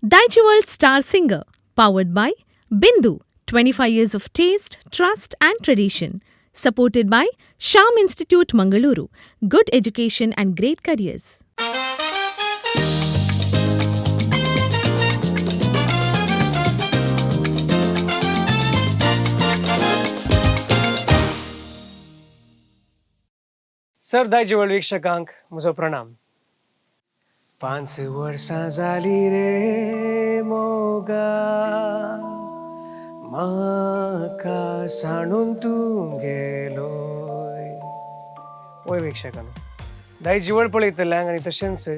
Daiichi World Star Singer, powered by Bindu, 25 years of taste, trust, and tradition. Supported by Sham Institute Mangaluru, good education and great careers. Sir दायची world वीक्षकांक म्हजो प्रणाम. 5 वर्सां जाली रे मोगा म्हाका सांडून तूं गेलोय. ओय वीक्षकांनो, दायची वर्ल्ड पळयतल्यांक आनी तशेंच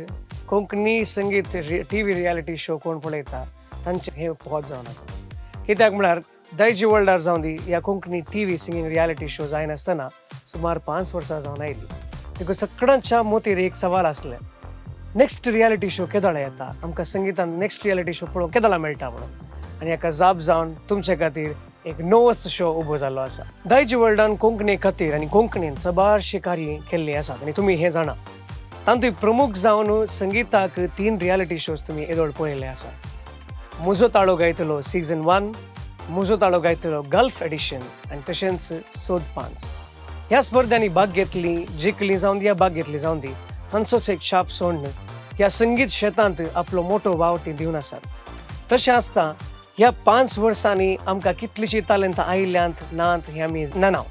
कोंकणी संगीत टीव्ही रियालिटी शो कोण पळयता तांचे हे पॉज जावन आसा. कित्याक म्हळ्यार दायची वर्ल्डार जावन दी ह्या Konkani TV singing reality show जायनासतना सुमार 5 वर्सां जावन आयली. देखून सगळ्यांच्या मोतीर एक सवाल आसले, नेक्स्ट रियालिटी शो केदोळा येता, आमकां संगीतान नेक्स्ट रियालिटी शो पळोवंक केदोळा मेळटा म्हणून. आनी हाका जाप जावन तुमचे खातीर एक नवोच शो उबो जाल्लो आसा. दायची वर्ल्डान कोंकणी खातीर आनी कोंकणीन सबारशी कार्य केल्लीं आसात आनी तुमी हें जाणा. तातूंत प्रमुख जावन संगीताक 3 रियालिटी शोज तुमी येदोळ पळयल्ले आसा. मुजो ताळो गायतलो सीझन 1, मुजो ताळो गायतलो गल्फ एडिशन आनी तशेंच सोद 5. ह्या स्पर्धांनी भाग घेतली, जिखली जावन दी, भाग घेतली जावन दी, तांचोच एक छाप सोडून ह्या संगीत क्षेत्रांत आपलो मोठो वाव ती दिवन आसात. तशें आसता ह्या 5 वर्सांनी आमकां कितलीशीं टॅलंटां आयल्यांत नात हें आमी जाणाव.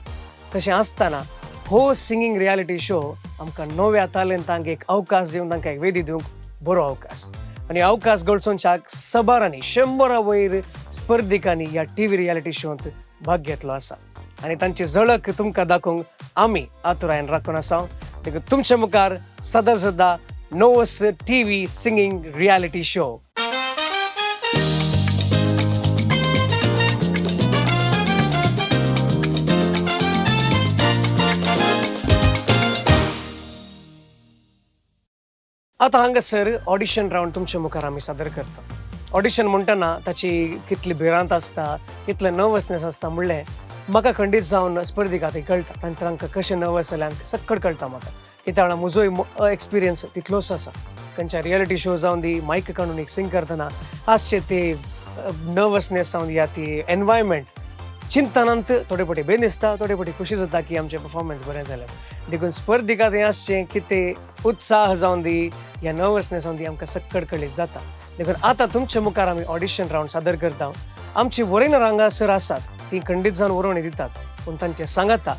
तशें आसतना हो सिंगींग रियालिटी शो आमकां नव्या टॅलंटांक एक अवकाश दिवन तांकां एक वेदी दिवंक बरो अवकाश. आनी अवकाश गळचोवच्याक सबारांनी 100 वयर स्पर्धिकांनी ह्या टीव्ही रियालिटी शोंत भाग घेतलो आसा. आनी तांची झळक तुमकां दाखोवंक आमी आतुरायेन राखून आसा. देखून तुमचे मुखार सादर जाता नवोच टीव्ही सिंगींग रियालिटी शो. आतां हांगासर ऑडिशन रावंड तुमचे मुखार आमी सादर करता. ऑडिशन म्हणटना ताची कितली भिरांत आसता, कितलें नर्वसनेस आसता म्हणलें म्हाका खंडीत जावन स्पर्धिकांक कळटा. तांकां कशें नर्वस जाल्यांक सक्कड कळटा म्हाका. कित्याक वांगडा म्हजोय एक्सपिरियन्स तितलोच आसा. खंयच्या रियालिटी शो जावन दी मायक काडून एक सिंग करतना आसचे ते नर्वसनेस जावन या ती एनवायरमेंट चिंतनांत थोडे फावटी बेन दिसता, थोडे फावटी खुशी जाता की आमचें परफॉर्मन्स बरें जालें. देखून स्पर्धिकांक हें आसचें की ते उत्साह जावन दी ह्या नर्वसनेस जावन दी आमकां सक्कड कळीत जाता. देखून आतां तुमचे मुखार आमी ऑडिशन रावंड सादर करता. आमची वरयणार हांगासर आसात, ती खंडीत जावन वरोवणी दितात, पूण तांचे सांगाता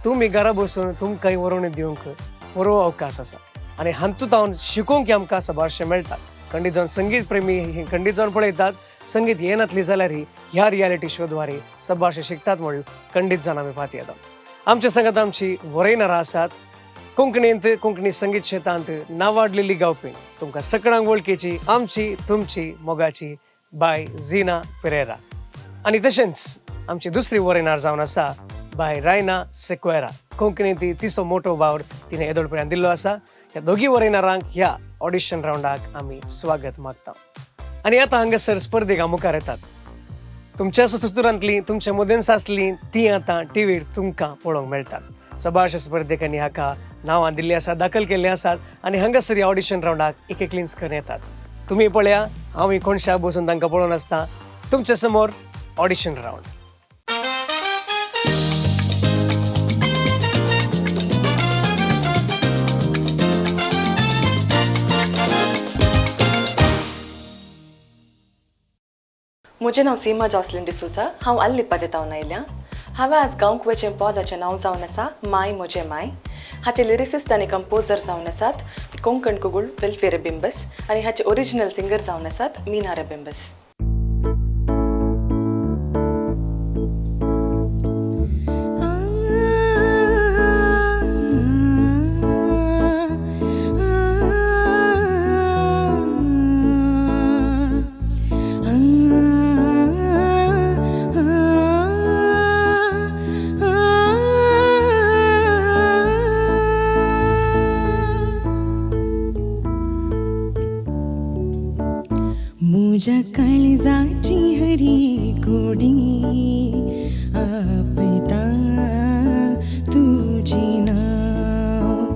तुमी घरा बसून तुमकांय वरोवणी दिवंक बरो अवकाश आसा. आनी हातूंत हांव शिकोवंक आमकां सबारशें मेळटा. खंडीत जावन संगीत प्रेमी हे खंडीत जावन पळयतात, संगीत येनातली जाल्यार ह्या रियालिटी शो द्वारे सबारशें शिकतात म्हणून खंडीत जावन आमी फाटी येता. आमचे सांगात आमची वरयणारां आसात. कोंकणींत कोंकणी संगीत क्षेत्रांत नांवाडलेली गावपी तुमकां सगळ्यांक वळखीची आमची तुमची मोगाची बाय झीना पेरेरा. आनी तशेंच आमची दुसरी वरयणार जावन आसा बाय रायना सेक्वेरा. कोंकणींत तिचो मोठो वावर तिणें येदोळपणान दिल्लो आसा. ह्या दोगी वरयणारांक ह्या ऑडिशन रावंडाक आमी स्वागत मागता. आनी आतां हांगासर स्पर्धिकां मुखार येतात. तुमच्या सुस्तुरांतलीं तुमच्या मदेंस आसलीं तीं आतां टीव्हीर तुमकां पळोवंक मेळटात. सबारशे स्पर्धिकांनी हाका नांवां दिल्लीं आसात, दाखल केल्लीं आसात आनी हांगासर ह्या ऑडिशन रावंडाक एक एकलींच करून येतात. तुमी पळया, हांव कोणशाक बसून तांकां पळोवन आसता. तुमचे समोर ऑडिशन रावंड. म्हजें नांव सीमा जॉसलिन डिसूजा. हांव आल्लिप्पा देतावन आयल्यां. हांवें आज गांवक वेचें पदाचें नांव जावन आसा माय म्हजें माय. हाचे लिरिसिस्ट आनी कंपोजर जावन आसात कोंकण कुगुळ वेलफेर बिंबस आनी हाचे ओरिजिनल सिंगर जावन आसात मीनार बिंबस. तुझ्या काळजाची हरी गोडी आपता तुझे नाव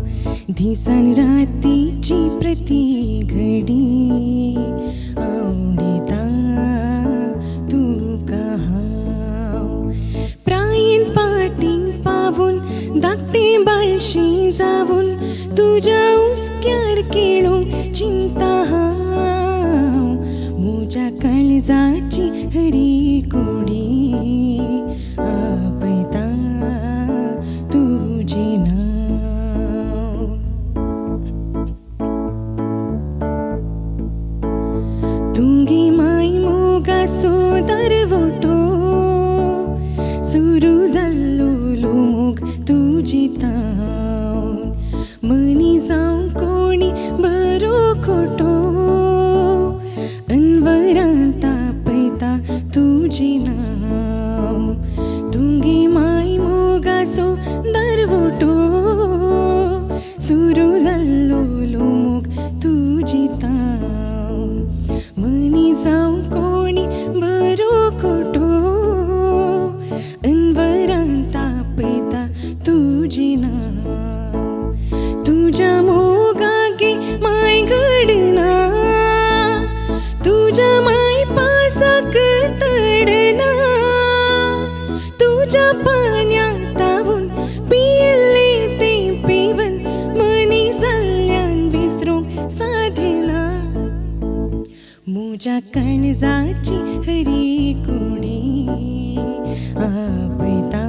दिसन रातीची प्रति घडी आवडे काळजाची हरी कोडी आपयता तुझे नाव तुंगी माई मोगा सोदर वोटो सुरू जाल्लो लोमोग तुजी तावन मनी जावं कोणी बरो खोटो अनवरांत आपयता तुजी नाव तुंगी माई मोगा सोदर वोटो सुरू जाल्लो लोमोग तुजी तावन मनी जावं कोणी बरो खोटो अनवरांत आपयता तुजी नाव तुझ्या मोगागे माय घडना तुझ्या माय पासाक तडना तुझ्या पाण्यात तावून पियल्ले ते पिवन मनी जाल्ल्यान विसरूंक साधना म्हज्या काळजाची हरी कोडी आपयता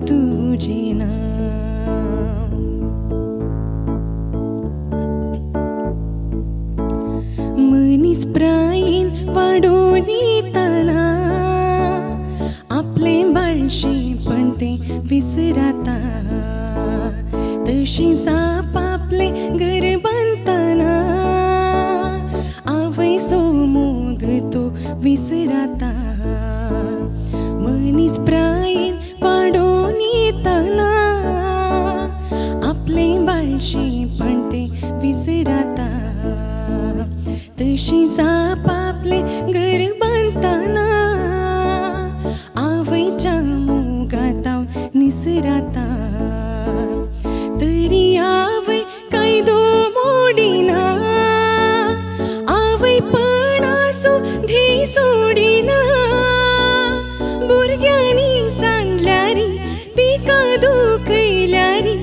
तुझे नाव मनीस प्रायेन वाडोवन येताना आपले बाळशेपण ते विसरता तशी जाप आपले घर बांदतना आवय सो मोग तो विसरता मनीस प्रायेन वाडोवन येताना आपले बाळशेपण ते विसरता तशी जाप आपले घर बांदतना आवयच्या मोगात हांव निसरता तरी आवय कायदो मोडिना आवयपणा सुधी सोडिना भुरग्यांनी सांडल्यारी तिका दुखयल्यारी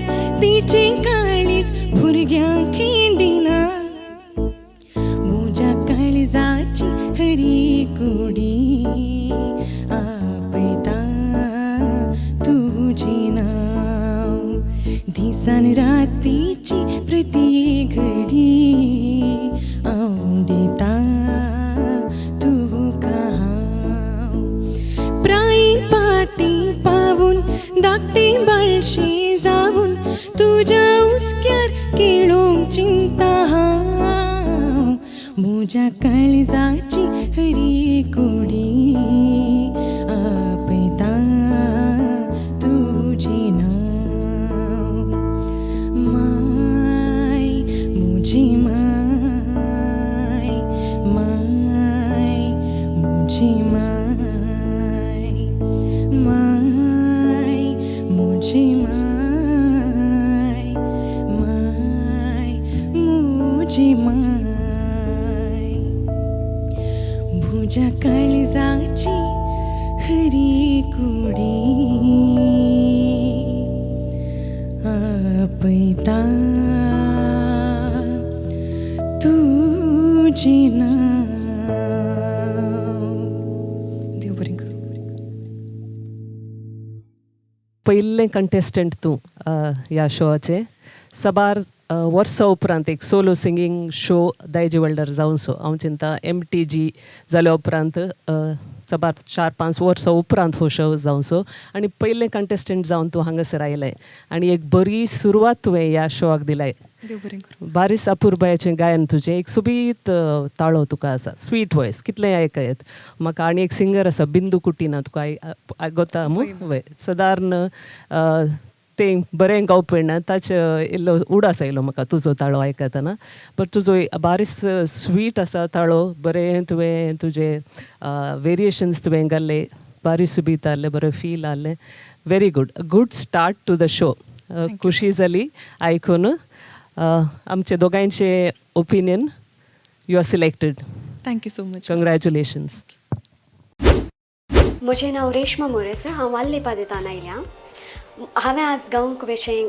तिचे काळीज भुरग्यांक खिंडिना म्हज्या काळजाची हरी कोडी आपयता तुझे नाव दिसान रातीची प्रती घडी आवडिता तुका हांव प्रायेन पाटी पावून धाकटे बाळशे जावून तुज्या उस्क्यार केळोंक चिंता हांव म्हज्या काळजाची हरी कोडी आपयता तुझे नाव माय म्हजी माय माय म्हजी माय माय म्हजी माय माय म्हजी माय म्हज्या काळजाची हरी कोडी आपयता तुझे नाव देव बरें करूं पयलें कंटेस्टंट तूं ह्या शोचे सबार वर्सां उपरांत एक सोलो सिंगींग शो दायजे वेळार जावंसो हांव चिंता MTG जाल्या उपरांत सबार 4-5 वर्सां उपरांत हो शो जावंसो आनी पयलें कंटेस्टंट जावन तूं हांगासर आयलें आनी एक बरी सुरवात तुवें ह्या शोआक दिलाय देव बरें करूं बारीस अपुर्बायेचें गायन तुजें एक सुबीत ताळो तुका आसा स्वीट वॉयस कितलेंय आयकयत म्हाका आनी एक सिंगर आसा बिंदू कुटीना तुका आयकता वय सदारण तें बरें गावपण ताचे इल्लो उडास आयलो म्हाका तुजो ताळो आयकतना बट तुजो बारीस स्वीट आसा ताळो बरें तुवें तुजे वेरिएशन्स तुवें घाल्ले बारीस सुबीत आहलें बरें फील आहलें very good start to the show खुशी जाली आयकून आमचे दोगांयचे opinion you are selected thank you so much congratulations म्हजें नांव रेश्मा मोरेस हांव वाल्ली पादेतान आयल्या हांवें आज गांवक वेशें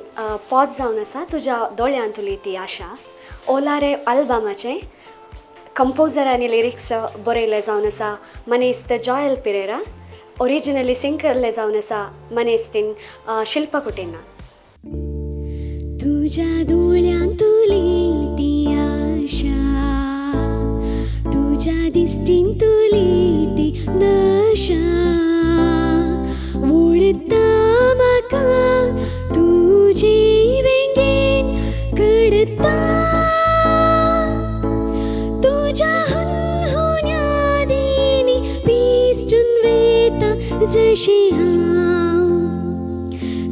पॉज जावन आसा तुज्या दोळ्यांत उलयती आशा ओलारे आल्बमाचें कंपोजर आनी लिरिक्स बरयले जावन आसा मनीस जॉयल पिरेरा. ओरिजिनली सिंग केल्ले जावन आसा मनीस शिल्पा कुटेना. तुझ्या डोळ्यांतुली ती आशा, तुझ्या दिश्टींतुली ती नशा, ओळता म्हाका तुजी वेंगेन कडता. तुझ्या हुन्हुन्यादीनी पिश्टून वेता जशी हांव,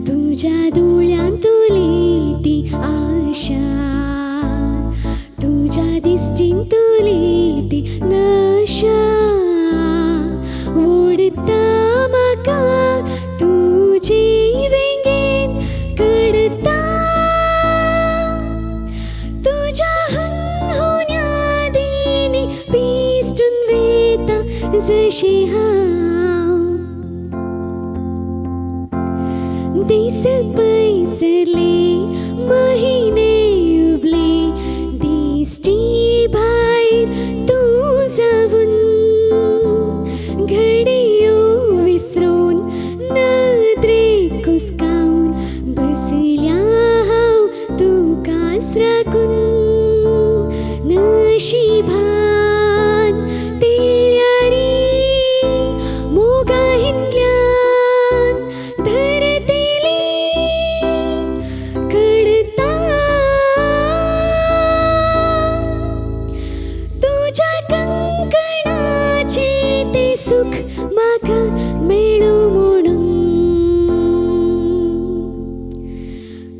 तुझ्या डोळ्यांतुली ती आशा, तुझ्या दिश्टींतुली ती नशा, ओडता म्हाका तुजी वेंगेन कडता. तुझ्या हुन्हुन्यादीनी पिश्टून वेता जशी हांव. दीस पयसरले महिने उबले, दिश्टी भायर तूं जावून, घडयो विसरून नदरेक कुसकावन बसल्या हांव तुकाच राखून. नशिबान तिळ्यारी मोगाहिंतल्यान धरतेली कडता. तुझ्या कंकणाचे ते सुख म्हाका मेळो म्हणून,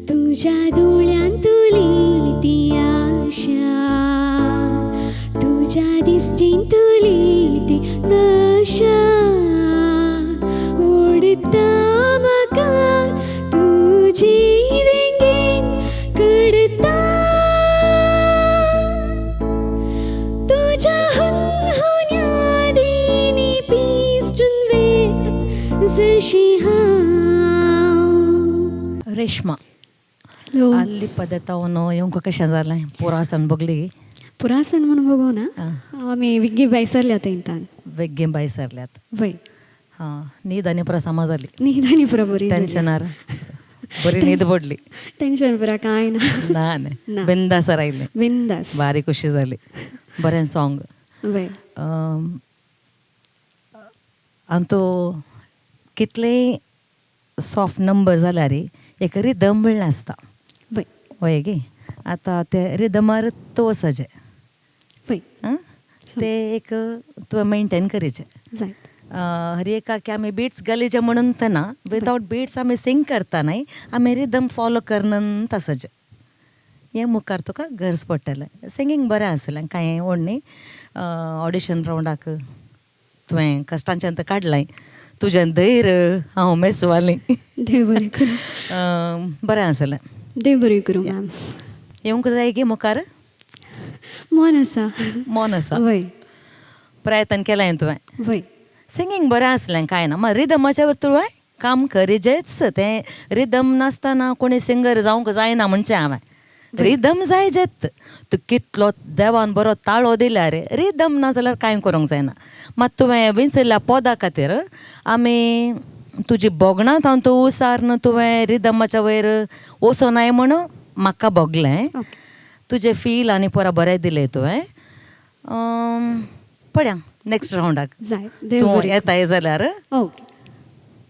तुझ्या डोळ्यांतुली ती आशा, तुझ्या दिश्टींतुली ती नशा, ओडता म्हाका तुजी वेंगेन कडता. तुझ्या हुन्हुन्यादीनी पिश्टून वेता जशी हांव. रेश्मा हॅलो. ಅಲ್ಲಿ ಪದತವನು ಇವಂಕ ಕಶೆ जालें पुरासन बगली पुरासन म्हणून बघू ना आमी विग्गी बायसरल्या तेंतान वेग्गे बायसरल्यात. वय हां न्हीद आनी पुरा समा जाली. न्हिदानी पुरा बरी टेन्शनार बरी न्हीद पडली. टेन्शन पुरा कांय ना. ना ना. बिंदासर आयलें. बिंदास. भारी खुशी जाली. बरें सॉंग. वय आनी तूं कितलेय सॉफ्ट नंबर जाल्यार एक रिदम म्हणलें आसता. वय वय गे आतां ते रिदमार तो वचचें. वय ते एक तुवें मेंटेन करीचें. जाय हर एकाक आमी बिट्स घालीचे म्हणून तेन्ना विदाउट बिट्स आमी सिंग करता न्हय आमी रिदम फॉलो करनंत आसचें. हें मुखार तुका गरज पडटलें. सिंगींग बरें आसलें कांय व्हड न्ही. ऑडिशन रावंडाक तुवें कश्टांच्यान तर काडलें. तुजें धैर्य हांव मेसवालें. देव बरें करूं. बरें आसलें. देव बरें करूं मॅम. येवंक जाय गे मुखार. मन आसा. मोन आसा. वय प्रयत्न केलें तुवें. वय सिंगींग बरें आसलें कांय ना. मागीर रिदमाच्या वर तुवें काम करीचेंच. तें रिदम नासतना कोणी सिंगर जावंक जायना म्हणचें हांवें. रिदम जाय जेत. तूं कितलो देवान बरो ताळो दिल्यार रिदम ना जाल्यार कांय करूंक जायना. मात तुवें विंचयल्ल्या पोदा खातीर आमी तुजी बोगणां हांव तूं उसारन तुवें रिदमाच्या वयर वचोनाय म्हण म्हाका बोगलें. तुजें फील आनी पुरा बरें दिलें तुवें. पळया नेक्स्ट रावंडाक जाय तूं येताय जाल्यार ओके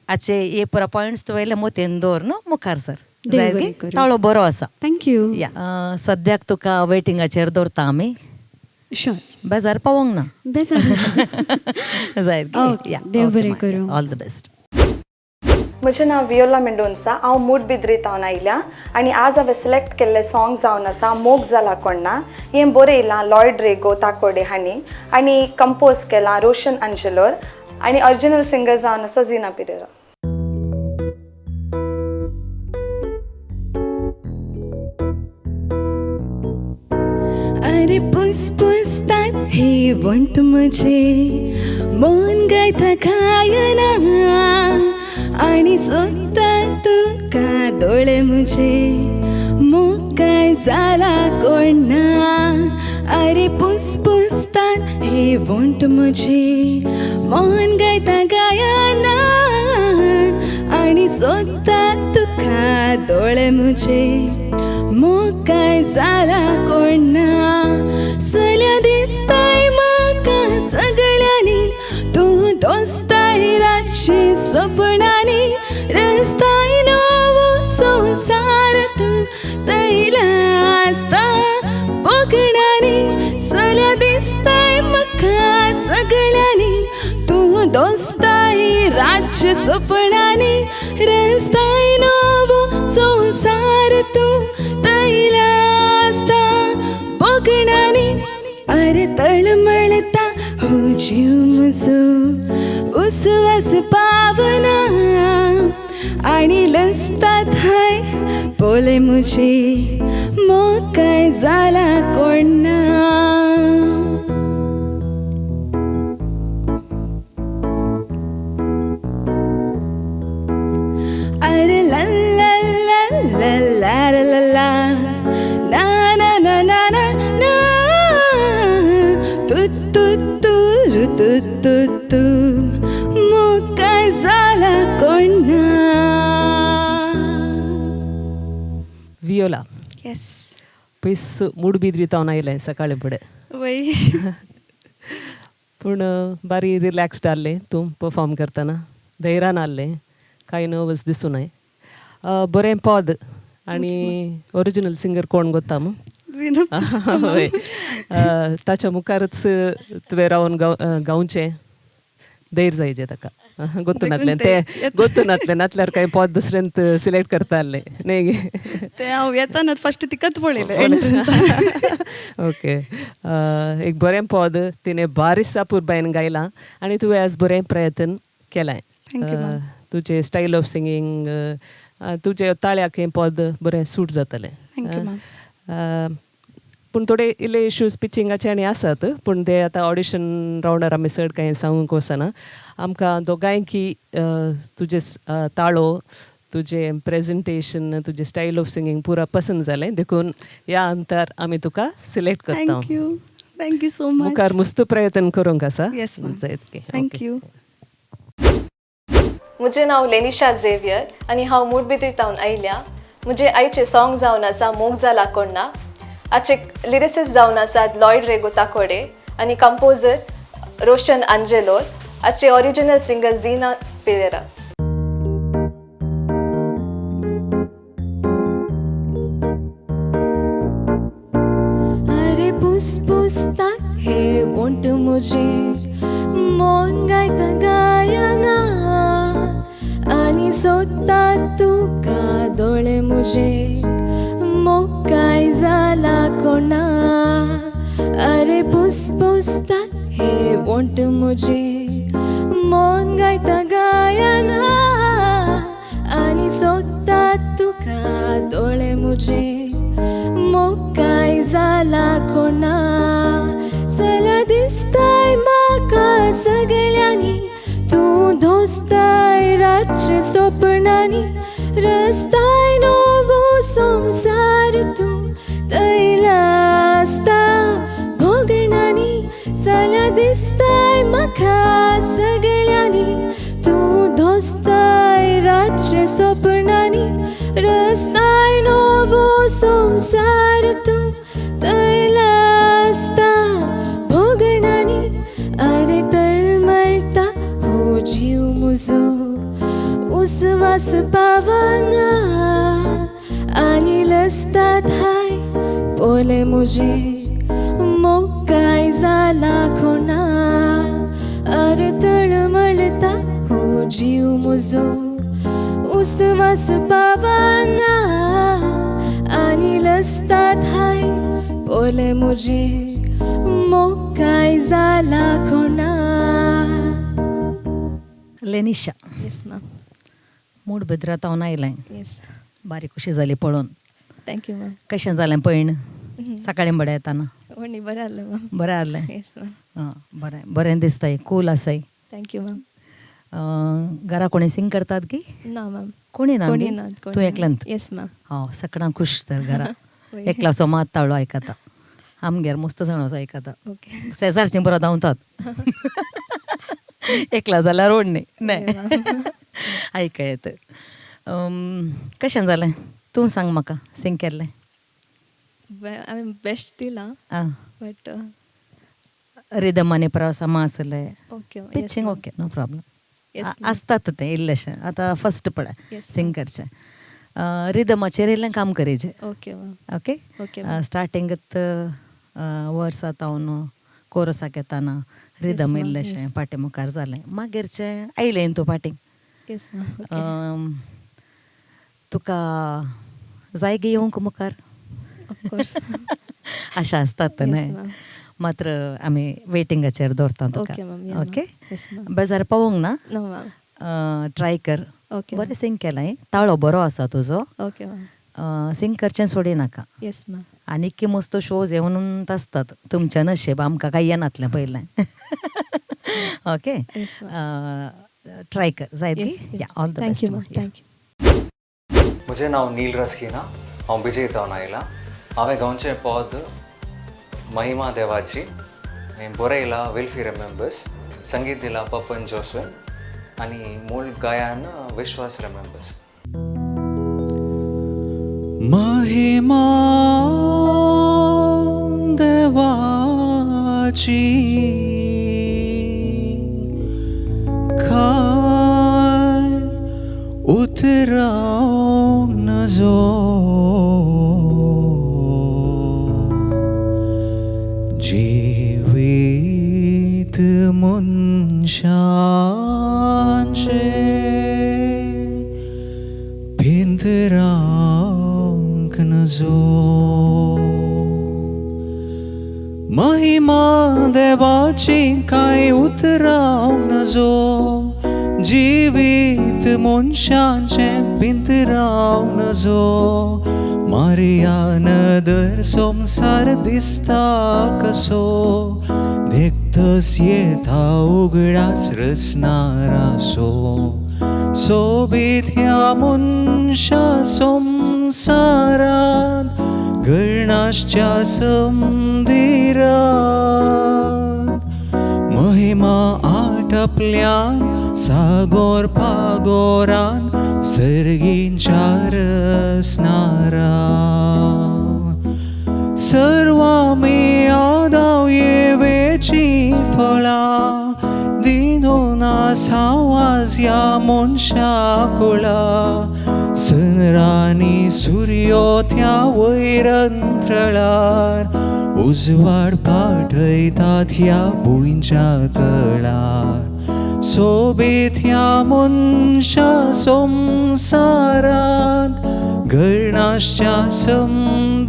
हाचे हे पुरा पॉयंट्स तुवें मोतेन दवर न्हू मुखार सर. देव जाय बरें गे करूं. ताळो बरो आसा. थँक्यू. या सद्याक तुका वेटिंगाचेर दवरता आमी. शुअर बेजार पावोंक ना. बेजार जाय ओके. देव बरें करूं. All the best. म्हजें नांव वियोला मेंडोन्सा. हांव मूडबिद्री तावन आयल्या आनी आज हांवें सिलेक्ट केल्लें सॉंग जावन आसा मोग जाला कोण्णा. हें बरयलां लॉयड रेगो ताकोडे हांणी आनी कंपोज केलां रोशन अंजलोर आनी ओरिजिनल सिंगर जावन आसा झीना पिरेरा. अरे पुसपुसतात हे वंट म्हजे मन गायता खायना आणि सोदता तुका दोळे म्हजे मोग काय जाला कोण ना अरे पुसपुसतात हे वोंट म्हजे मन गायता गायना आणि सोदतात तुका दोळे म्हजे मोकाय जाला कोण ना चल्या दिसताय म्हाका सगळ्यांनी तूं दोस्ताय रातची सपनांनी रस्ताय नवो संसार तूं तैला आसता बोगणांनी चल्या दिसताय म्हाका सगळ्यांनी तूं दोस्ताय रातची सपनांनी रस्ताय नवो संसार तूं तैला आसता बोगणांनी अरे तळमळता हो जीव म्हजो उस्वास पावना आणि लसतात हाय पोले म्हजे मोकाय जाला कोण ना अरे ला ला ला ला ला ला ला ना ना ना ना ना ना तू तू तू रु तू तू तू मोकाय जाला कोण ना वियोला येस पयस मूड बिद्री जावन आयलें सकाळी फुडें वय पूण बारी रिलॅक्स्ड आसलें तूं परफॉर्म करतना धैर्यान आसलें कांय नर्वस दिसूनाय बरें पद आनी ओरिजिनल सिंगर कोण गोत्ता मू हय ताच्या मुखारच तुवें रावन गावचें धैर्य जायचें ताका गोत्तू नासलें तें गोत्तू नासलें नासल्यार कांय पद दुसऱ्यांत सिलेक्ट करता आसलें न्ही गे ते हांव येताना फस्ट तिकत पळयलें ओके एक बरें पद तिणें बारिशा पुरबायन गायलां आनी तुवें आज बरें प्रयत्न केलाय तुजें स्टायल ऑफ सिंगींग तुजें ताळ्याक हें पद बरें सूट जातलें पूण थोडे इल्ले इश्यूज पिचिंगाचे आनी आसात पूण ते आतां ऑडिशन रावंडार आमी चड कांय सांगूंक वचना आमकां दोगांयकी तुजे ताळो तुजें प्रेजेंटेशन तुजें स्टायल ऑफ सिंगींग पुरा पसंद जालें देखून ह्या अंतर आमी तुका सिलेक्ट करता थँक्यू सो मच मुखार मस्त प्रयत्न करूंक आसा येस इतकें थँक्यू म्हजें नांव लेनिशा झेवियर आनी हांव मूडबिद्रीतावन आयल्या म्हजे आयचे सॉंग जावन आसा मोग जाला कोण्णा हाचे लिरिसिस्ट जावन आसात लॉयड रेगो ताकोडे आनी कंपोजर रोशन आंजेलोर हाचे ओरिजिनल सिंगर झीना पेरेरा अरे पुसपुसता हे वोंट म्हजे मन गायता गायना आणि सोदतात तुका दोळे म्हजे मोकाय जाला कोणा अरे पुसपुसता हे वोंट म्हजे मन गायता गायना आणि सोदतात तुका दोळे म्हजे मोकाय जाला कोणा चला दिसताय म्हाका सगळ्यांनी तूं दोस्ताय रातचे सपनांनी रस्ताय नवो संसार तूं तैला आसता भोगणांनी चला दिसताय म्हाका सगळ्यांनी तूं दोस्ताय रातचे सपनांनी रस्ताय नवो संसार तूं तैला आसता भोगणांनी अरे तळमळता हो जीव म्हजो उस्वास पावना आणि लसतात हाय पोले म्हजे मोकाय जाला कोणा अरे तळमळता हो जीव म्हजो उस्वास पावना आणि लसतात हाय पोले म्हजे मोकाय जाला कोणा लेनिशा येस मॅम मूड बिद्रातावन आयलें येस बारीक कशी जाली पळोवन थँक्यू मॅम कशें जालें पयण सकाळीं बडें येताना व्हडली बरें आहलें मॅम बरें आहलें येस मॅम आं बरें बरें दिसताय कूल आसाय थँक्यू मॅम घरा कोणी सिंग करतात की ना मॅम कोणी ना कोणी गे? ना तूं एकल्यांत येस मॅम हांव सकाळां खुश तर घरा एकला सोमात ताळो आयकता आमगेर मस्त जाण वचो आयकता ओके शेजारचीं बरो धांवतात एकला जाल्यार ओडणी न्हय आयका येत कशें जालें तूं सांग म्हाका सिंग केल्लें हांवें बेस्ट दिलां आं बट रिदम आनी प्रवास आसलें okay pitching okay no problem Yes, आसतात तें इल्लेशें आतां फस्ट पळय Yes, सिंग करचें रिदमाचेर इल्लें काम करीचें ओके मॅम ओके ओके स्टार्टिंगत वर्स न्हू कोरसाक येताना रिदम ma'am, इल्लेशें पाटी मुखार जालें मागीरचें आयलें तूं पाटींग येस मॅम तुका जाय गे येवंक मुखार ऑफकोर्स अशें आसतात न्हय ma'am. मात्र आमी वेटिंगाचेर दवरता तुका okay ma'am okay yes ma'am बेजार पावोंक ना नो मॅम ट्राय कर ओके बरें सिंग केलें ताळो बरो आसा तुजो ओके मॅम सिंग करचें सोडी नाका येस मॅम आनीक मस्त शोज येवन आसतात तुमचें नशीब आमकां कांय येनातलें पयलें ओके येस ट्राय कर जाय ती येस या all the thank you ma'am best thank you म्हजें नांव नील रस्किना हांव बिजे जावन आयलां हांवें गांवचें पद महिमा देवाची हांवें बरयलां वेलफेअर मेंबर्स संगीत दिलां पपन जोस्वेन आनी मूळ गायन विश्वास मेंबर्स महिमा देवाची काय उतराव नजो जीवित मनशांचे भिंतरांक नजो महिमा देवाची काय उतराव नजो जिवीत मनशांचे भिंतराव नजो मारिया नदर संसार दिसता कसो देखतस येता उगडास रचणारासो सोबीत ह्या मनशा संसारात गळणाच्या समंदिरात महिमा आटपल्यान सागोर पागोरान सर्गींच्या रसनारा सर्वामी आदाव येवेची फळा दिनोना सावाज या मनशा कुळा सनरानी सूर्यो त्या वैरंत्रळार उजवाड पाठयतात ह्या भुंयच्या तळार सोबीत ह्या मनशा संसारात गळणाच्या समंदिरात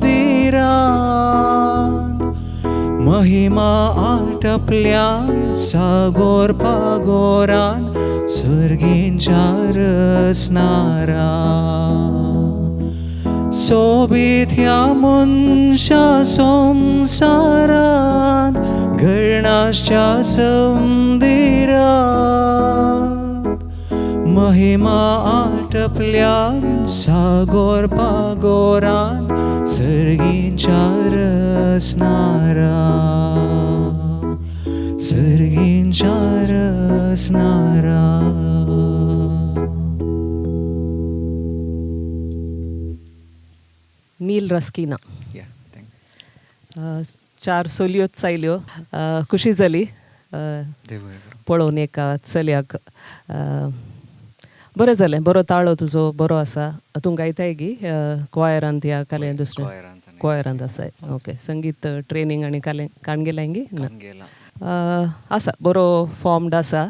महिमा आटपल्यान सागोर पागोरान सर्गींच्या रचणारा सोबीत ह्या मनशा संसारात गळणाच्या समंदिरात महिमा आटपल्यान सागोर पागोरान सर्गींच्या रचणारा सर्गींच्या रचणारा नील रस्किना या थँक्यू 4 चलयो चायल्यो खुशी जाली पळोवन एका चलयाक बरें जालें बरो ताळो तुजो बरो आसा तूं गायताय गी क्वायरांत या कालें दुसरें क्वायरांत आसाय ओके संगीत ट्रेनींग आनी काण गेलाय गी ना आसा बरो फॉर्मड आसा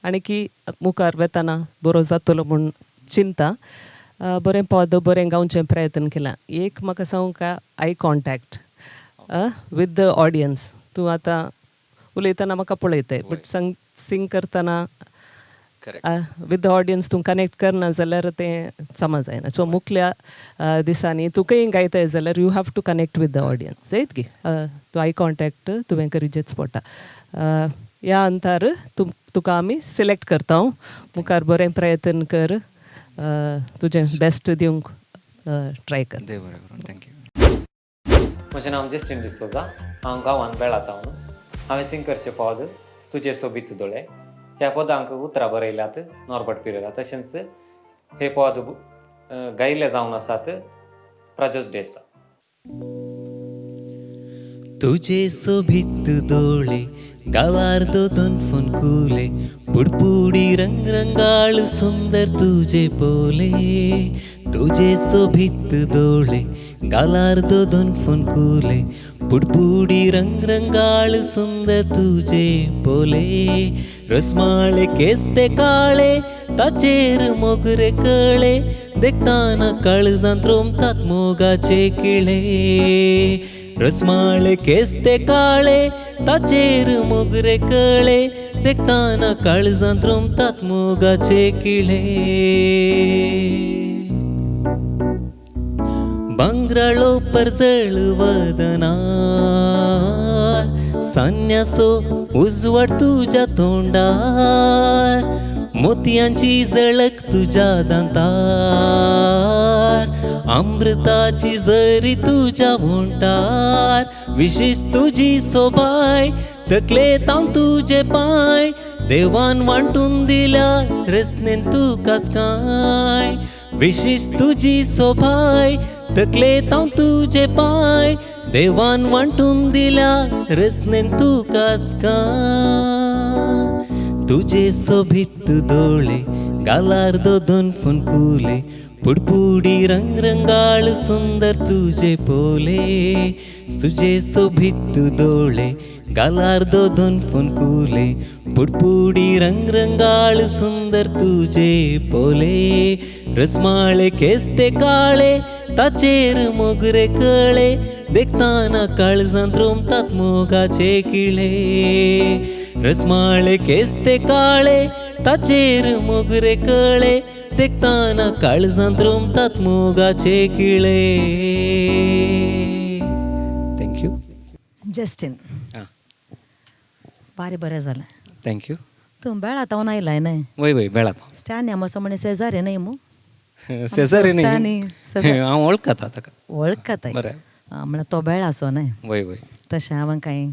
आनी की मुखार वेताना बरो जातलो म्हूण चिंता बरें पद बरें गावचें प्रयत्न केलां एक म्हाका सांगूंका eye contact with the audience तूं आतां उलयतना म्हाका पळयताय बट सिंग करतना विथ द ऑडियन्स तूं कनेक्ट करना जाल्यार तें समज जायना सो मुखल्या दिसांनी तुकाय गायताय जाल्यार you have to connect with the audience जायत गी तूं आय कॉन्टॅक्ट तुवें करीचेच पडटा ह्या अंतार तुका आमी सिलेक्ट करता मुखार बरें प्रयत्न कर तुजें बेस्ट दिवंक ट्राय कर देव बरें करूं थँक्यू म्हजें नांव जस्टीन डिसोजा. हांव गांवांत बेळातावन. हांवें सिंकरचे पद तुजे सोबीत दोळे ह्या पदांक उतरां बरयल्यात नॉर्बर्ट पिरेरा. तशेंच हे पद गायिल्ले जावन आसात प्राजोत देसा. तुझे सोभित डोळे गावार्दो दोन फुनकुले पुडपुडी रंगरंगाळ सुंदर तुझे पोले. तुझे सोभित डोळे गालार्दो दोन फुनकुले पुडपुडी रंगरंगाळ सुंदर तुझे पोले. रसमाळे केस्ते काळे ताचेर मोगरे कळे देखताना काळजांत रोमतात मोगाचे किळे. रसमाळे केस्ते काळे ताचेर मोगरे कळे देखताना काळजांत रोमतात मोगाचे किळे. भांगराळो परजळ वदनार सान्यासो उजवाड तुझ्या तोंडार मोतियांची झळक तुझ्या दांतार अमृताची झरी तुझ्या भोंटार. विशेष तुझी सोबाय तकलेत हांव तुझे पाय देवान वांटून दिल्या रसनेन तू कासकाय. विशेष तुझी सोबाय तकलेत हांव तुझे पाय देवान वांटून दिल्या रसनेन तू कासकाय. तुझे सोभित डोळे गालार्दो दोन फुनकुले पुडपुडी रंगरंगाळ सुंदर तुझे पोले. तुझे सोभित डोळे गालार्दो दोन फुनकुले पुडपुडी रंगरंगाळ सुंदर तुझे पोले. रसमाळे केस्ते काळे ताचेर मोगरे कळे देखताना काळजांत रोमतात मोगाचे किळे. रसमाळे केस्ते काळे ताचेर मोगरे कळे देखताना काळजांत रोमतात मोगाचे किळे. थँक्यू. जस्टीन भारी बरें जालें. थँक्यू. तूं बेळातावन आयलाय न्हय. वय वय बेळात स्टॅनी आमचो म्हणे शेजारी न्हय मू. शेजारी स्टॅनी हांव वळखता ताका. वळखता बरें. म्हळ्यार तो बेळाचो न्हय. वय वय. तशें हांवें कांय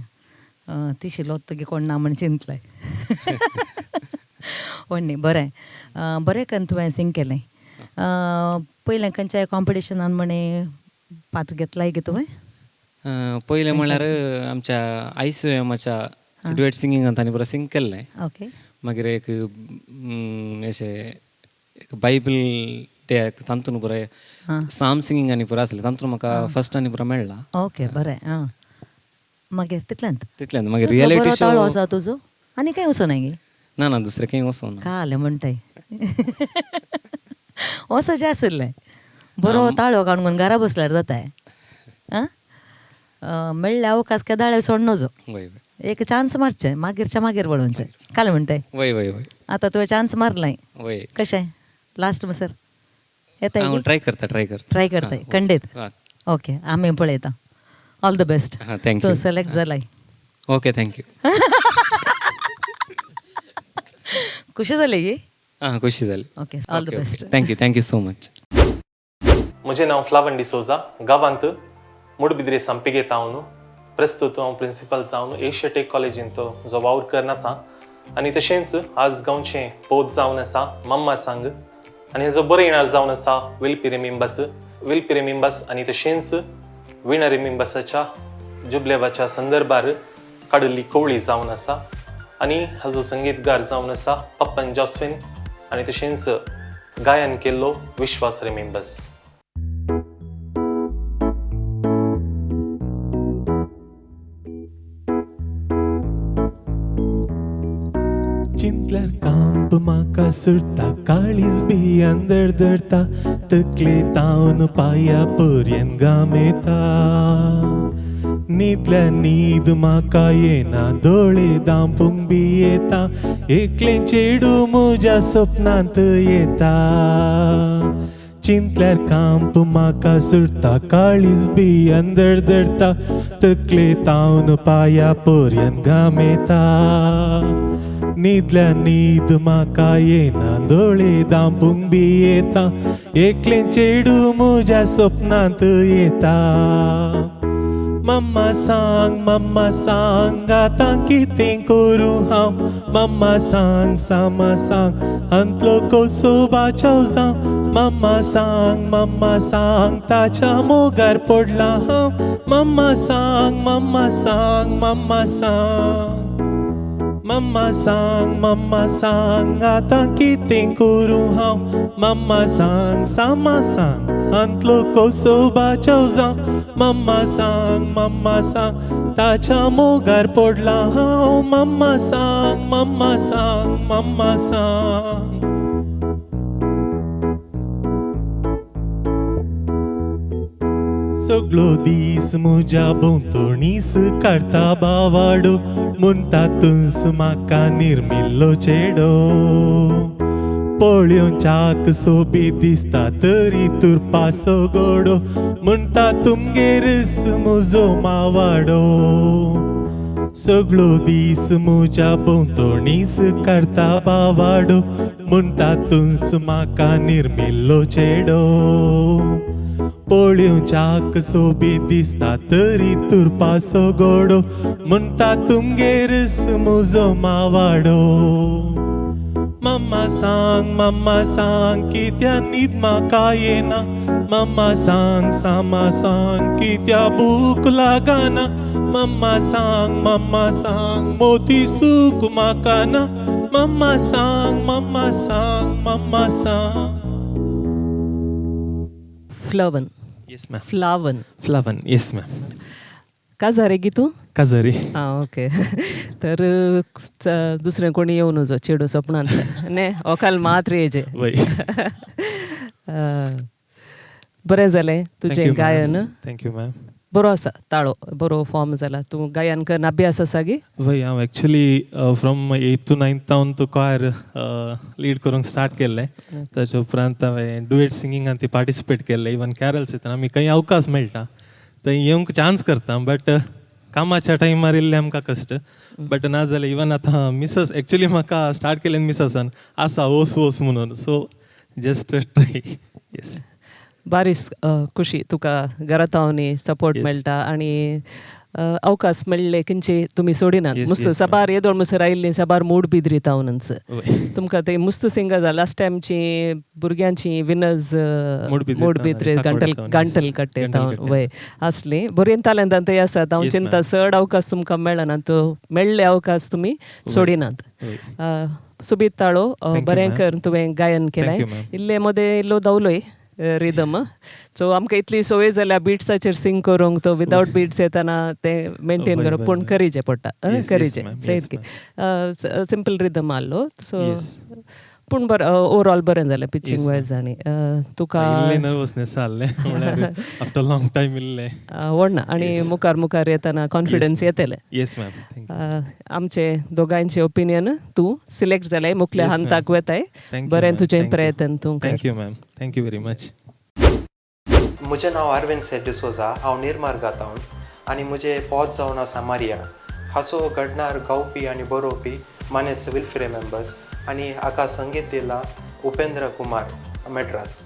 तिशिलो तुगे कोण ना म्हण चिंतलें. व्हडली बरें बरें करून तुवें सिंग केलें. पयलें खंयच्याय कॉम्पिटिशनान म्हणे पात्र घेतलाय गे तुवें. पयलें म्हळ्यार आमच्या ICMच्या ड्युएट सिंगिंगांत ताणें बरो सिंग केल्लें. ओके. मागीर एक अशें बायबल डे तातूंत बरो साम सिंगींग आनी पुरो आसलें तातूंत म्हाका फर्स्ट आनी पुरो मेळ्ळा. ओके बरें. मागीर तितल्यान मागीर रियलिटी शो ताळो आसा तुजो आनी कांय वचोनाय गे. ना दुसरें खंय वचूं ना. काले म्हणटाय वचचें आशिल्लें. बरो ताळो काडून घरा बसल्यार जाताय. मेळ्ळे अवकाश केदाळे सोडनोजो. वय वय. एक चान्स मारचें मागीरच्या मागीर पडोवचें. काले म्हणटाय. वय वय वय. आतां तुवें चान्स मारलाय. वय. कशें लास्ट मसर येताय. हांव ट्राय करताय. खंडीत. ओके आमी पळयता. All the best. थँक्यू. तूं सिलेक्ट जालाय. Okay thank you. खुशी जाली गी. खुशी जाली. Okay all the best. Thank you so much. म्हजें नांव फ्लावन डिसोजा. गांवांत मुडबिद्रे सांपेगेत हांव प्रस्तुत हांव प्रिंसिपल जावन एशियाटेक कॉलेजींत जो वावर करन आसा. आनी तशेंच आज गांवचें पोत जावन आसा मम्मा सांग. आनी हेजो बरो येणार जावन आसा विल पिरेमिंबस आनी तशेंच विणरेमिंबसाच्या जुबलेवाच्या संदर्भार काडिल्ली कवळी जावन आसा. आनी हाजो संगीतगार जावन आसा पप्पन जॉस्विन आनी तशेंच गायन केल्लो विश्वास रेमिंबस. चिंतल्यार कांप म्हाका सुरता काळीज बियान दरदरता तकले तावन पांया पर्यंत घाम येता. न्हिदल्या न्हीद म्हाका येना दोळे धांपूंक बी येता एकलें चेडूं म्हज्या सपनांत येता. चिंतल्यार कांप म्हाका सुरता काळीज बियान दरदरता तकले तावन पांया पर्यंत घाम येता. न्हिदल्या न्हीद म्हाका येना दोळे धांपूंक बी येता एकलें चेडूं म्हज्या सपनांत येता. मम्मा सांग आतां कितें करूं हांव मम्मा सांग सामा सांग अंतलो कसो बाचाव जावं मम्मा सांग ताच्या मोगार पडला हांव मम्मा सांग मम्मा सांग आतां कितें करूं हांव मम्मा सांग सामा सांग अंतलो कसो बाचाव जावं मम्मा सांग ताच्या मोगार पडला हांव मम्मा सांग सगळो दीस म्हज्या भोंवतणीस काडटा बावाडो म्हूण तातूंच म्हाका निर्मिल्लो चेडो पळयोवच्याक सोबीत दिसता तरी तुरपासो गोडो म्हूण तातुंगेरच म्हजो मावाडो सगळो दीस म्हज्या भोंवतणीस काडटा बावाडो म्हूण तातूंच म्हाका निर्मिल्लो चेडो पळयोवच्याक सोबीत दिसता तरी तुरपासो गोडो म्हूण तातुंगेरच म्हजो मावाडो मम्मा सांग कित्या न्हीद म्हाका येना मम्मा सांग सामा सांग कित्या भूक लागना मम्मा सांग मोती सूख म्हाका ना मम्मा सांग फ्लवन येस मॅम फ्लावन येस मॅम काजारे गी तूं काजरी आं ओके तर दुसरें कोणी येवन नजो चेडू सपनांत ने ओकाल मात्र येजे वय बरें जालें तुजें गायन थँक्यू मॅम बरो आसा ताळो बरो फॉर्म जाला तूं गायन करन अभ्यास आसा गी वय हांव actually from 8th to 9th हांव तो कॉयर लीड करूंक स्टार्ट केल्लें ताचे उपरांत हांवें डुएट सिंगिंगान ती पार्टिसिपेट केल्लें इवन कॅरल्स येतना आमी खंय अवकाश मेळटा थंय येवंक चान्स करता बट कामाच्या टायमार येयल्ले आमकां कश्ट बट ना जाल्यार इवन आतां मिसस एक्चुली म्हाका स्टार्ट केलें मिससान आसा वोस म्हणून सो जस्ट ट्राय येस बारीस खुशी तुका घरात न्ही सपोर्ट मेळटा आनी अवकाश मेळ्ळे खंयचे तुमी सोडिनात मुस्त सबार येदोळ मुसर आयिल्ली सबार मूड बिदरीत हांवनच तुमकां ते मुस्त सिंगर लास्ट टायमची भुरग्यांची विनर्स मूड बिद्रे गांटल कट्टे वय आसली बरें तालंतान ते आसात हांव चिंता चड अवकाश तुमकां मेळना तो मेळ्ळे अवकाश तुमी सोडिनात सुबीत ताळो बरें कर तुवें गायन केलें इल्ले मदें इल्लो दवलोय रिदम सो आमकां इतली संवय जाल्या बिट्साचेर सिंग करूंक तो विदावट बिट्स येतना ते मेंटेन करप पूण करीचे पडटा करीचे सारकी सिंपल रिदम आहलो सो पूण बरें ओवरऑल बरें जालें पिचींग वायज आनी तुका नर्वसनेस आहलें आफ्टर लॉंग टायम इल्लें व्हडना आनी मुखार येतना कॉन्फिडन्स येतलें येस मॅम आमचे दोगांयचे ओपिनियन तूं सिलेक्ट जालें मुखल्या हांताक वेताय बरें तुजें प्रयत्न तूं thank you ma'am thank you very much म्हजें नांव अरविंद सेठ डिसोजा हांव निर्मार गातावन आनी म्हजें पोत जावन आसा मारिया हाचो घडणार गावपी आनी बरोवपी मानेस विल्फिरे मेंबर्स आनी हाका संगीत दिला Upendra Kumar Madras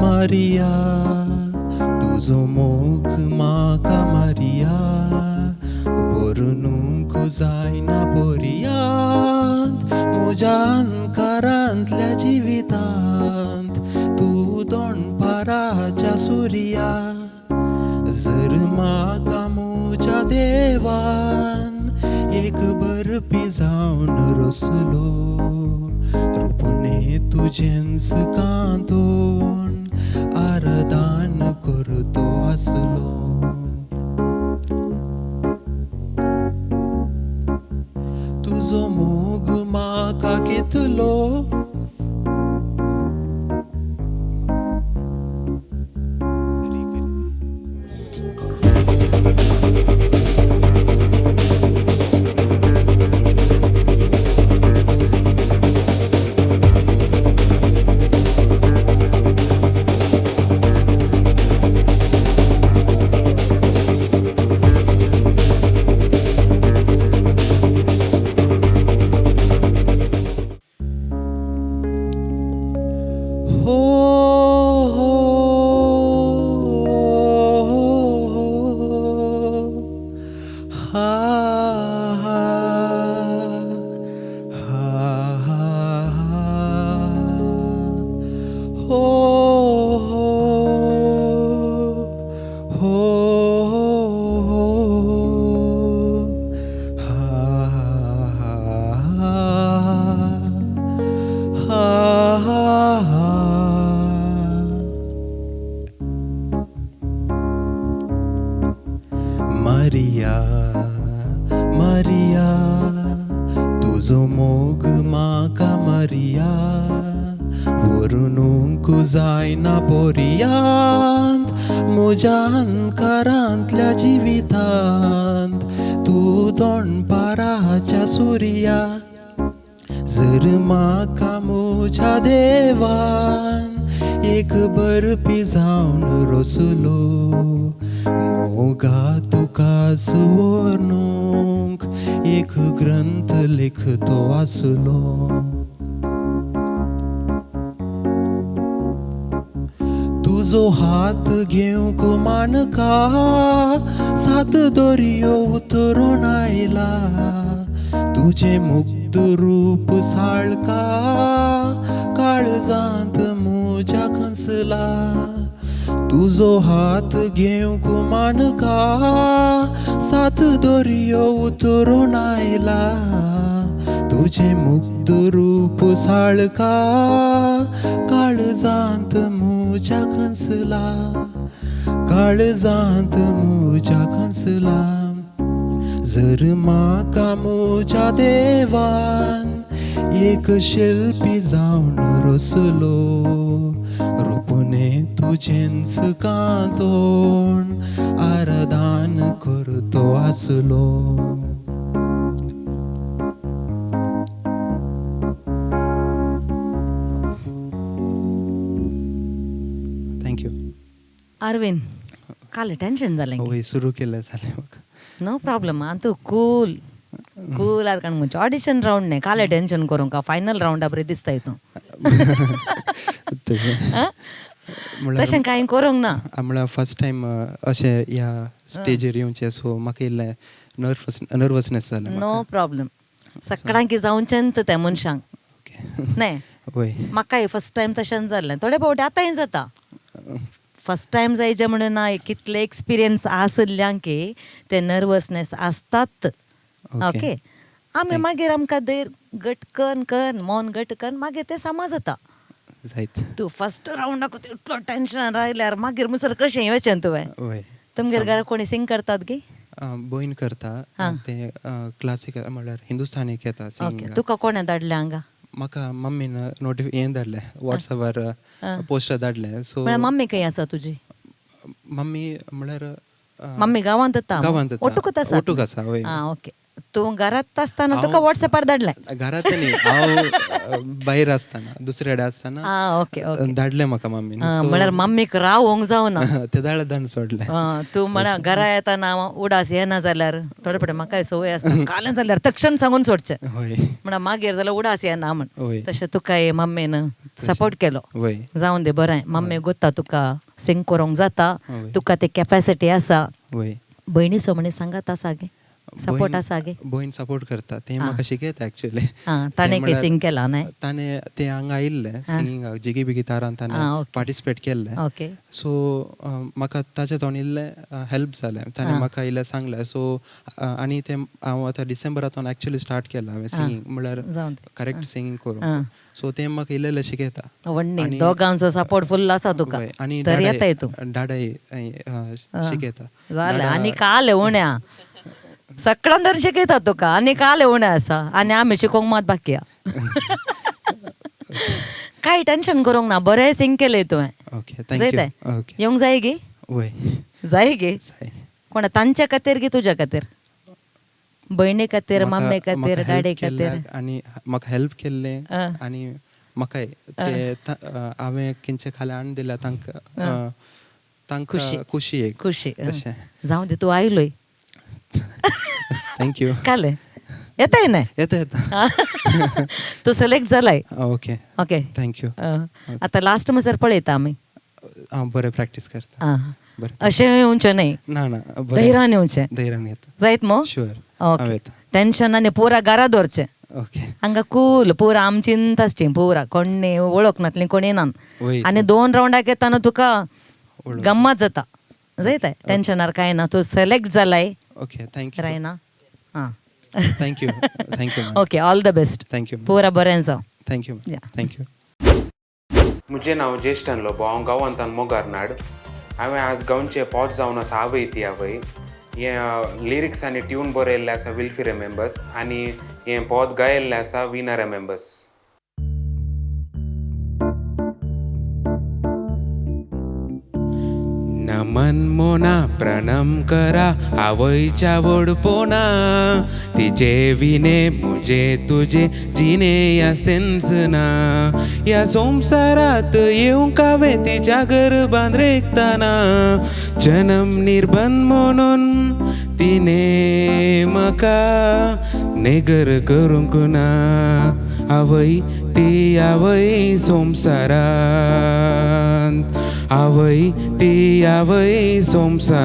Maria, tuzo moch maka Maria, borununk zaina poriant, mojan karantल्या जिवितांत तू दोन पाराच्या सुर्या जर म्हाका म्हज्या देवान एक बरपी जावन रसलो रुपणे तुजेंच कांतोन आरदान करतो आसलो तू वतलो Maria, Maria, tuzo mog maga Maria, वरुनूंक जायना पोरियांत म्हज्या अंकारांतल्या जिवितांत तूं दोणपाराच्या सुर्या जर म्हाका म्हज्या देवान एक बरपी जावन रचलो मोगा तुकाच वर्णूंक एक ग्रंथ लिखतो आसलो तुजो हात घेवंक मानका सात दर्यो उतरून आयला तुझे मुग्ध रूप साळका काळजांत म्हज्या खंसला तुजो हात घेवंक मानका सात दर्यो उतरून आयला तुझे मुग्ध रूप साळका काळजांत म्हज्या खंसला काळजांत म्हज्या खंसला जर म्हाका म्हज्या देवान एक शिल्पी जावन रचलो रूपने तुजेंच कांतोण आराधन करतो आसलो थँक्यू अरविंद काल टेन्शन जालें हय सुरू केलें जालें म्हाका नो प्रॉब्लम तूं कूल कूल कारण म्हणजे ऑडिशन रावंड न्ही काले टेन्शन करूंक फायनल रावंडा बरें दिसता हितून तशें कांय करूंक ना म्हळ्यार फर्स्ट टायम अशें ह्या स्टेजीर येवचें सो म्हाका इल्लें नर्वसनेस जालें नो प्रॉब्लम सकाळांकी जावचेंत त्या मनशांक न्ही हय म्हाकाय फर्स्ट टायम तशें जाल्लें थोडे फावटी आतांय जाता फर्स्ट टायम जायचे म्हणून ना कितले एक्सपिरियन्स आसल्ल्यांकी ते नर्वसनेस आसतात ओके आमी मागीर आमकां देर गटकन कन मन गटकन मागीर ते सामा जाता जायत तूं फर्स्ट रावंडाक इतलो टेन्शन रायल्यार मागीर मुसर कशें येवचें तुवें हय तुमगेर घरा कोणी सिंग करतात गी भयण करता ते क्लासिकल म्हळ्यार हिंदुस्थानीक येता ओके तुका कोणें धाडलें हांगा म्हाका मम्मीन हें धाडलें वॉट्सॅपार पोस्टर धाडलें सो म्हळ्यार मम्मी खंय आसा तुजी मम्मी म्हळ्यार मम्मी गांवांत येता गांवांत ओटूकूच आसा ओटूक आसा हय ओके तूं घरांत आसतना तुका वॉट्सॅपार धाडलें घरांत न्ही हांव भायर आसतना दुसरे कडेन आसतना ओके ओके धाडलें म्हाका मम्मीन म्हळ्यार मम्मीक रावोंक जावना ते धाडन सोडलें तूं म्हळ्यार घरा येताना उडास येना जाल्यार थोडे फावटी म्हाकाय संवय आसता कालें जाल्यार तक्षण सांगून सोडचें हय म्हळ्यार मागीर जाल्यार उडास येना म्हण हय तशें तुकाय मम्मीन सपोर्ट केलो हय जावन दे बरें मम्मी गोत्ता तुका सिंग करूंक जाता तुका ते कॅपॅसिटी आसा हय भयणी सोमणी सांगात आसा गे सपोर्ट आसा गे भयण सपोर्ट करता ते म्हाका शिकयता एक्चुअली ताणें खंय सिंग केला न्हय ताणें ते हांगा आयिल्ले सिंगिंगाक जिगी बिगी तारान ताणें पार्टिसिपेट केल्लें ओके सो म्हाका ताचे तोंड इल्लें हेल्प जालें ताणें म्हाका इल्लें सांगलें सो आनी ते हांव आतां डिसेंबरांतून एक्चुअली स्टार्ट केलां हांवें सिंगींग म्हळ्यार करेक्ट सिंगींग करूंक सो ते म्हाका इल्लें शिकयता व्हडणी दोगांचो सपोर्ट फुल्ल आसा तुका आनी तर येताय तूं डाडाय शिकयता जालें आनी काल उण्या सकाळान तर शिकयता तुका आनी काल उणें आसा आनी आमी शिकोवंक मात बाकी आहा काय टेन्शन करूंक ना, बरें सिंग केलें तुवें. Okay thank you. जायत ओके येवंक जाय गे, वय जाय गे. कोणा तांच्या खातीर की तुज्या खातीर? भयणी खातीर, मम्मी खातीर, डॅडी खातीर? आनी म्हाका हेल्प केल्ले आनी म्हाकाय ते हांवें खंयचे खाली हाडून दिल्या तांकां खुशी एक खुशी तशें. जावं दे, तूं आयलोय. थँक्यू. काले येताय न्हय? येता तूं सिलेक्ट जालाय. Okay okay thank you. आतां लास्ट म्हणसर पळयता आमी. हांव बरें प्रॅक्टीस करता. बरें अशें येवचें न्हय, ना ना धैर्यान येवचें. धैर्यान येता. जायत मो? शुअर. ओके टेन्शन आनी पुरा घरा दवरचें. ओके हांगा कूल पुरा आम चिंता आसची पुरा कोणी वळख नातली कोणी येनान. वय आनी 2 रावंडाक येताना तुका गम्मत जाता. जायताय टेन्शनार कांय ना. तूं सिलेक्ट जालाय. Okay thank you. रायना हां thank you thank you. Okay all the best. Thank you. पुरा बरें जावं. Thank you thank you. म्हजें नांव ज्येष्ठान लोबो. हांव गांवांतल्यान मोगारनाड. हांवें आज गांवचे पॉट जावन आसा आवय ती आवय. हें लिरिक्स आनी ट्यून बरयल्लें आसा विल्फी रिमेंबर्स आनी हें पॉट गायल्लें आसा विना रिमेंबर्स. नमन मोना प्रणाम करा आवयच्या वडपोना. तिचे विने मुझे तुझे जिने यास्तेंच ना. या संसारात येऊंक हांवें तिच्या गर्भान रेखताना. जन्म निर्बंध म्हणून तिने म्हाका नेगर करूंक ना. आवय ती आवय संवसारांत. आवय ती आवय संवसारांत.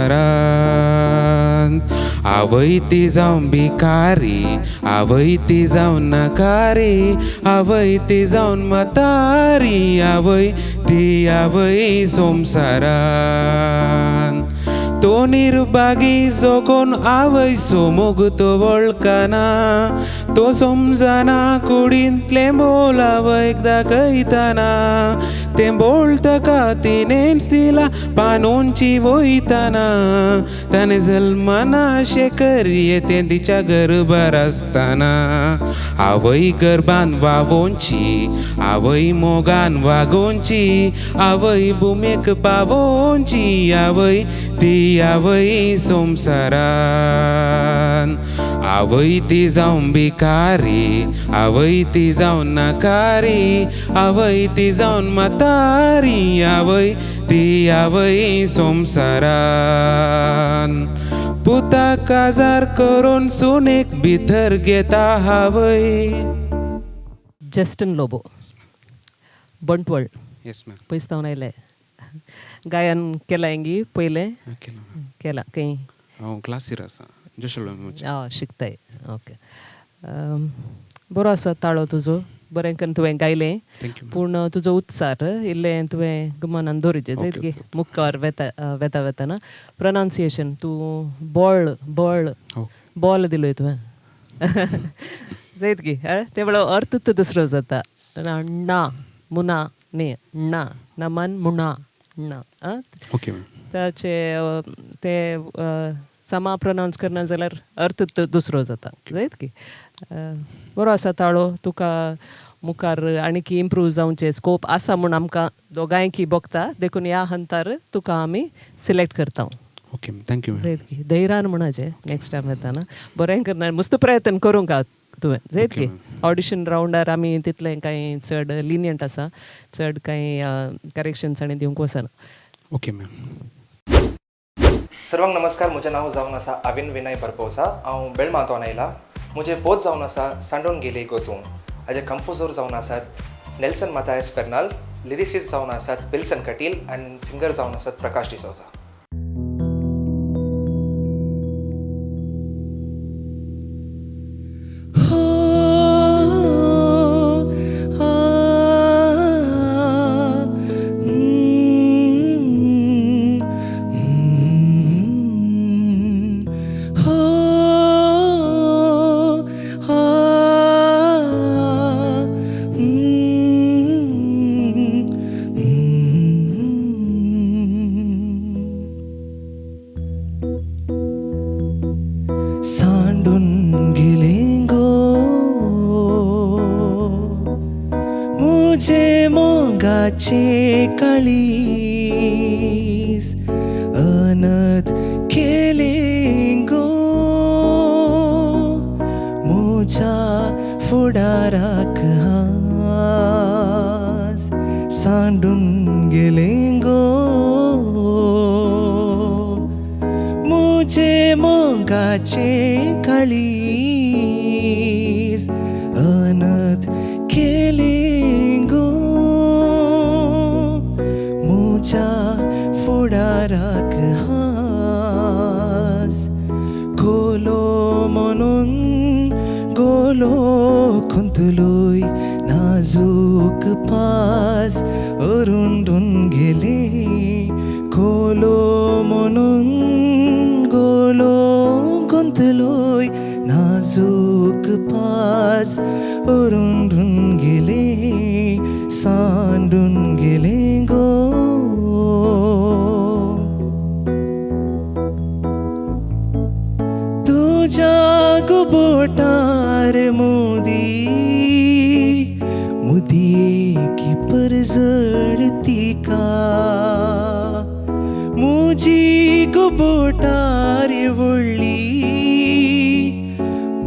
आवय ती जावन भिकारी. आवय ती जावन नाकारी. आवय ती जावन म्हातारी. आवय ती आवय संवसारांत. तो निर्भागी जो कोण आवय सोमोग तो वळखना. तो समजना कुडींतले बोल आवयक दाखयतना. तें बोल ताका तिणेंच दिला पानोंची वयतना. ताणें जल्माना शेकर येतें तिच्या गर्भार आसतना. आवय गर्भान वावोंची. आवय मोगान वागोवची. आवय भुमेक पावोवची. आवय ती आवय संवसारान. आवय ती जावन भिकारी. आवय ती जावन नाकारी. आवय ती जावन म्हातारी. आवय ती आवय संवसारान. पुताक काजार करून सुनेक भितर घेता आवय. Justin Lobo Bantwal. Yes ma'am. पयस आयले. गायन केला हेंगी पयलें? केला खंय? हांव क्लासीर आसा जशोल. शिकताय. ओके बरो आसा ताळो तुजो. बरें करून तुवें गायलें. पूण तुजो उत्सार इल्लें तुवें गुमानान दवरचें. जायत गे मुखार वेता वेताना प्रनावन्सिएशन तूं बॉल दिलोय तुवें. जायत गे ते वेळा अर्थ दुसरो जाता. ना मुना न्ही ना नमन मुना ना. ओके ताचे ते समा प्रोनावन्स करना जाल्यार अर्थ दुसरो जाता. जायत की बरो आसा ताळो. तुका मुखार आनीक इम्प्रूव जावचे स्कोप आसा म्हूण आमकां दोगांयकी भोगता. देखून ह्या हंतार तुका आमी सिलेक्ट करता. Okay thank you. जायत की धैर्यान म्हणाचें नेक्स्ट टायम येताना बरें करना. मस्त प्रयत्न करूंक तुवें. जायत की ऑडिशन रावंडार आमी तितलें कांय चड लिनियंट आसा. चड कांय करेक्शन्स आनी दिवंक वचना. Okay ma'am. सर्वांक नमस्कार. म्हजें नांव जावन आसा अविन विनय बरपोसा. हांव बेळमातोन आयला. म्हजे पोत जावन आसा सांडोन गेले गोतून. हाजे कंपोजर जावन आसात नेल्सन मातायस पेर्नाल. लिरिसिस्ट जावन आसात विल्सन कटील आनी सिंगर जावन आसात प्रकाश डिसोजा. मोगाचे काळीज अनथ केले गो मोच्या फुडाराक हास सांडून गेले गो मुझे मोगाचे काळीज अनथ केले गो मुझ्या फुडाराक हास गोलो म्हणून गोलो खुंतलोय नाजूक पास अरुंडून गेले गोलो म्हणून गोलो गुंतलोय नाजूक पास अरुंडून गेले सांडून गेले गो तुझ्या गुबोटार मोदी की परजळती का मुजी गुबोटार वळली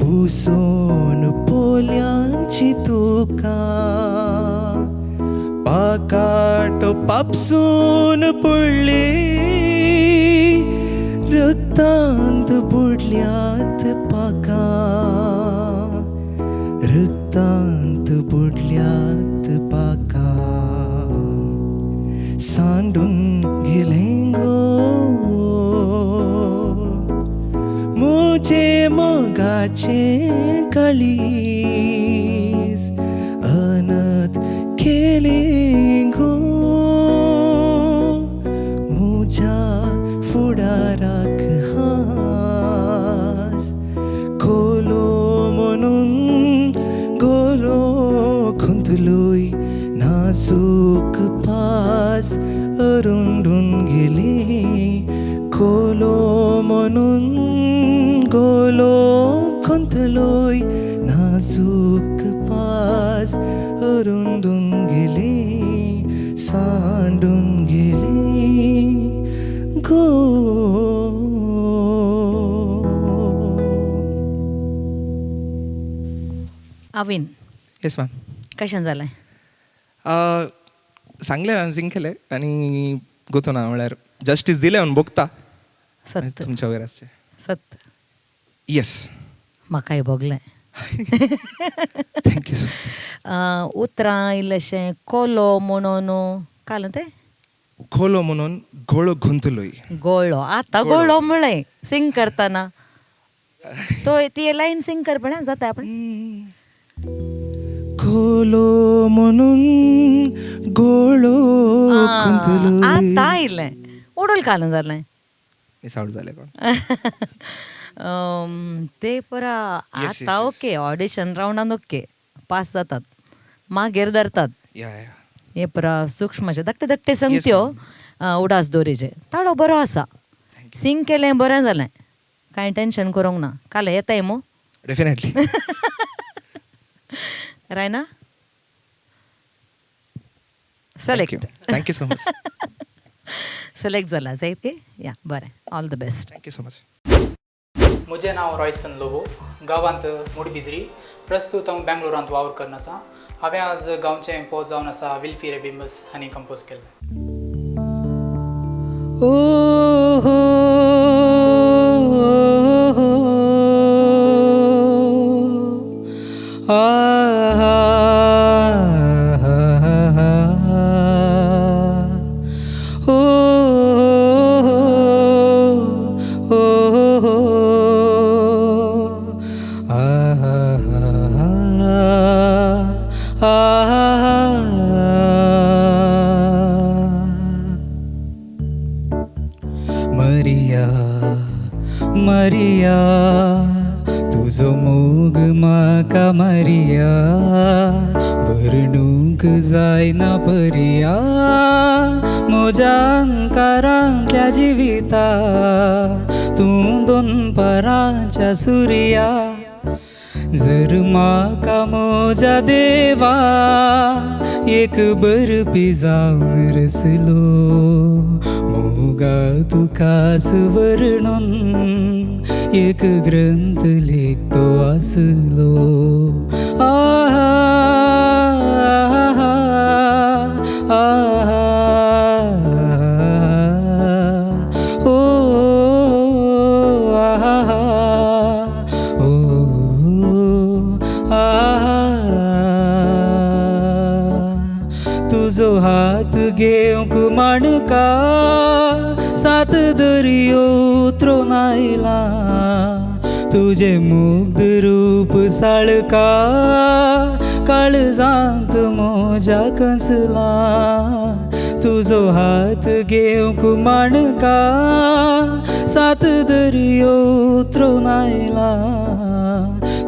पुसून पोल्यांची तुका पाकाट पापसून पडले रक्तांत बुडल्यात पाका रक्तांत बुडल्यात पाका सांडून गेले गो मुझे मोगाचे काळीज अनथ केले गो मुझ्या फुडाराक हास गोलो म्हणून गोलो खुंतलोय नाजूक पास अरुंडून गेले गोलो म्हणून गोलो खुंतलोय नाजूक पास अरुंडून गेले सांडून गेले गो अविन येस मॅम कशान जालें सांगलें हांवें सिंग केलें आनी गोतो ना म्हळ्यार जस्टीस दिलें म्हणून बोगता सत्य तुमच्या वयर आसचें सत्य येस म्हाकाय भोगलें थँक्यू सो उतरां इल्लेशें कोलो म्हणून काल तें खोलो म्हणून घोळो गुंतलोय गोळो आतां गोळो म्हळें सिंग करतना तो ती लायन सिंग करपणा जाता आपण खोलो म्हणून गोळो गुंतलोय आतां आयलें उडोल घालून जालें मिस आउट जालें कोण ते परा Yes, आतां ओके ऑडिशन रावंडान ओके पास जातात मागीर धरतात हे परा सूक्ष्मचे धाकटे धाकटे संगत्यो उडास दोरेचे ताळो बरो आसा सिंग केलें बरें जालें कांय टेन्शन करूंक ना काल येताय मो डेफिनेटली रायना select thank you so much select जाला जायते या बरें all the best thank you so much म्हजें नांव रॉयसन लोबो गांवांत मुडबिद्री प्रस्तुत हांव बँगलोरांत वावर करन आसा हांवें आज गांवचें पोत जावन आसा विल्फी रेबिंबस हांणी कंपोज केल्लें ओ हो मरिया मरिया तुझो मोग म्हाका मरिया भरणूक जायना परिया म्हज्या अंकारांतल्या जिविता तूं दोन परांच्या सुर्या जर म्हाका म्हज्या देवा एक बरपी जावन रसलो मोगा तुकाच वर्णून एक ग्रंथ लेखतो आसलो आहा आहा ओ आहा ओ आहा तुजो हात घेवंक माणका सात दर्यो उतरून आयला तुझे मुग्ध रूप साळका काळजांत म्हज्या कसला तुजो हात घेवंक माणका सात दर्यो उतरून आयला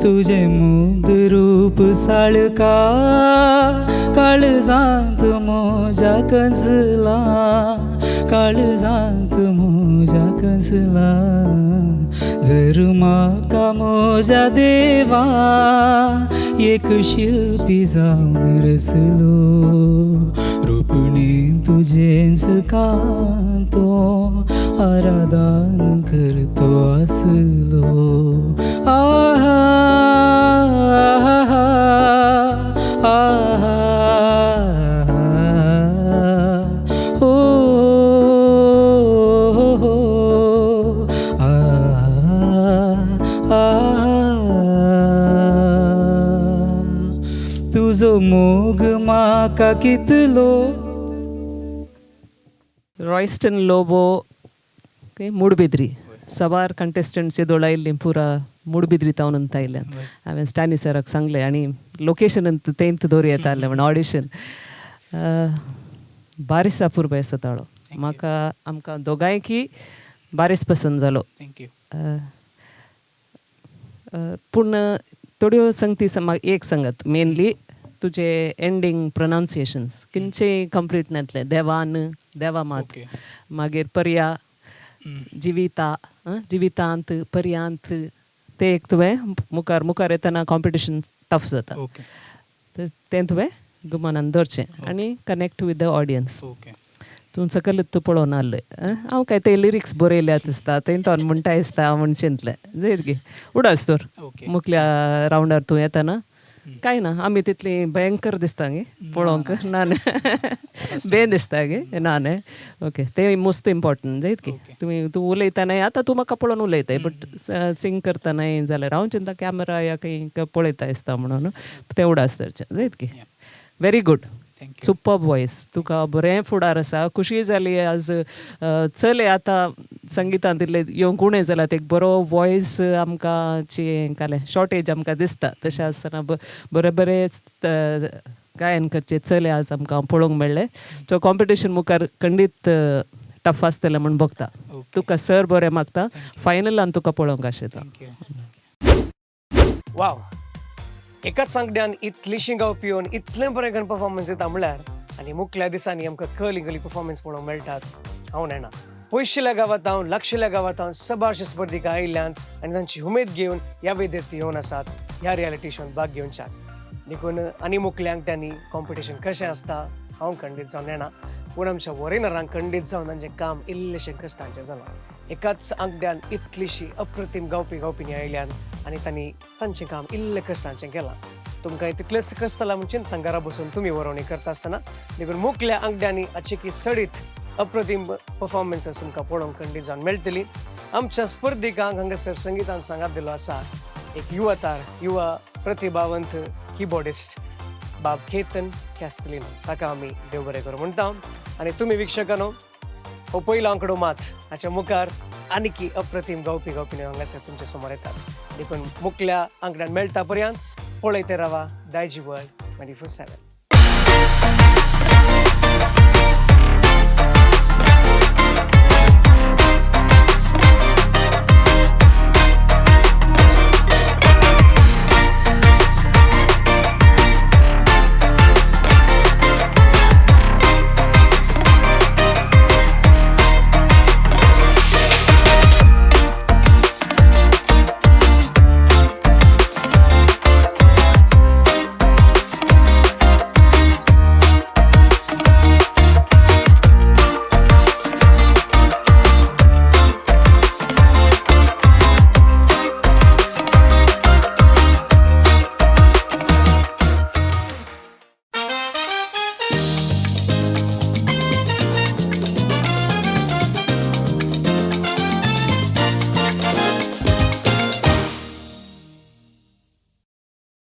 तुझे मुग्ध रूप साळका काळजांत म्हज्या कसला काळजांत म्हज्या कसला जर म्हाका म्हज्या देवा एक शिल्पी जावन रसलो रुपणी तुजेंच कांतो आराधन करतो आसलो आहा आहा आहा ओ तुझो मोग म्हाका कितलो रॉयस्टन लोबो ಮೂಡುಬಿದ್ರಿ सवार कंटेस्टंट्स येदोळायल्लीं पुरा ಮೂಡುಬಿದ್ರಿ तावन ಅಂತ ಇಲ್ಲ हांवें स्टॅनी सराक सांगलें आनी लोकेशन अंत तेंत दवरी येता आसलें म्हण ऑडिशन बारीस सापूर बेस ताळो म्हाका आमकां दोगांयकी बारीस पसंद जालो पूण थोड्यो संगती एक सांगात मेनली तुजे एंडींग प्रोनाउन्सिएशन्स किंचें कंप्लीट नातलें देवान देवा मात मागीर पर्या जिविता जिवितांत पर्यांत ते एक तुवें मुखार मुखार येतना कॉम्पिटिशन टफ जाता तें तुवें गुमानान दवरचें आनी कनेक्ट वीथ द ऑडियन्स तूं सकयल तूं पळोवन आसलें हांव काय ते लिरिक्स बरयल्यात दिसता तें तो म्हणटा दिसता हांव म्हण चिंतलें जायत गे उडास तर मुखल्या रावंडार तूं येताना काय ना आमी तितली भयंकर दिसता गे पळोवंक ना बेन दिसता गे ना न्ही ओके ते मोस्ट इम्पॉर्टंट जायत की तुमी तूं उलयतानाय आतां तूं म्हाका पळोवन उलयताय बट सिंग करतानाय जाल्यार हांव चिंता कॅमेरा या खंय पळयता दिसता म्हणून ते उडास धरचें जायत की वेरी गुड सुपर्ब वॉयस तुका बरें फुडार आसा खुशी जाली आज चले आतां संगितांत इतले येवंक उणें जाल्यार एक बरो वॉयस आमकां काले शॉर्टेज आमकां दिसता तशें आसतना बरें बरें गायन करचे चले आज आमकां पळोवंक मेळ्ळें सो कॉम्पिटिशन मुखार खंडीत टफ आसतलें म्हण बगता तुका सर बरें मागता फायनलान तुका पळोवंक आशेता वाव एकाच सांगड्यान इतलीशीं गावपी येवन इतलें बरें गण परफॉर्मन्स येता म्हणल्यार आनी मुखल्या दिसांनी आमकां खली परफॉर्मन्स पळोवंक मेळटात हांव नेना पयशिल्ल्या गांवांत हांव लागशिल्ल्या गांवांत हांव सबारशे स्पर्धिका आयिल्ल्यान आनी तांची उमेद घेवन ह्या वेदेर येवन आसात ह्या रियलिटी शोन भाग घेवच्याक देखून आनी मुखल्या अंगट्यांनी कॉम्पिटिशन कशें आसता हांव खंडीत जावन नेना पूण आमच्या वरेनरांक खंडीत जावन तांचें काम इल्लेशें कश्टांचें जालां एकाच अंगड्यान इतलीशी अप्रतीम गावपी आयिल्ल्यान आनी तांणी तांचें काम इल्लें कश्टांचें केलां तुमकां तितलेंच कश्ट जालां म्हणजे थंगारा बसून तुमी वरोवणी करता आसतना देखून मुखल्या अंगड्यांनी की सडीत अप्रतीम परफॉर्मन्स तुमकां पळोवंक खंडीत जावन मेळटली आमच्या स्पर्धिकांक हांगासर संगीतान सांगात दिलो आसा एक युवा प्रतिभावंत कीबोर्डिस्ट बाब केतन कॅस्टलिनो ताका आमी देव बरें करूं म्हणटा आनी तुमी विक्षकानो हो पयलो आंकडो मात हाच्या मुखार आनीक अप्रतीम गावपी हांगासर तुमचे समोर येतात देखून मुखल्या आंकड्यान मेळटा पर्यंत पळयते रावा दायजी वर्ल्ड 24/7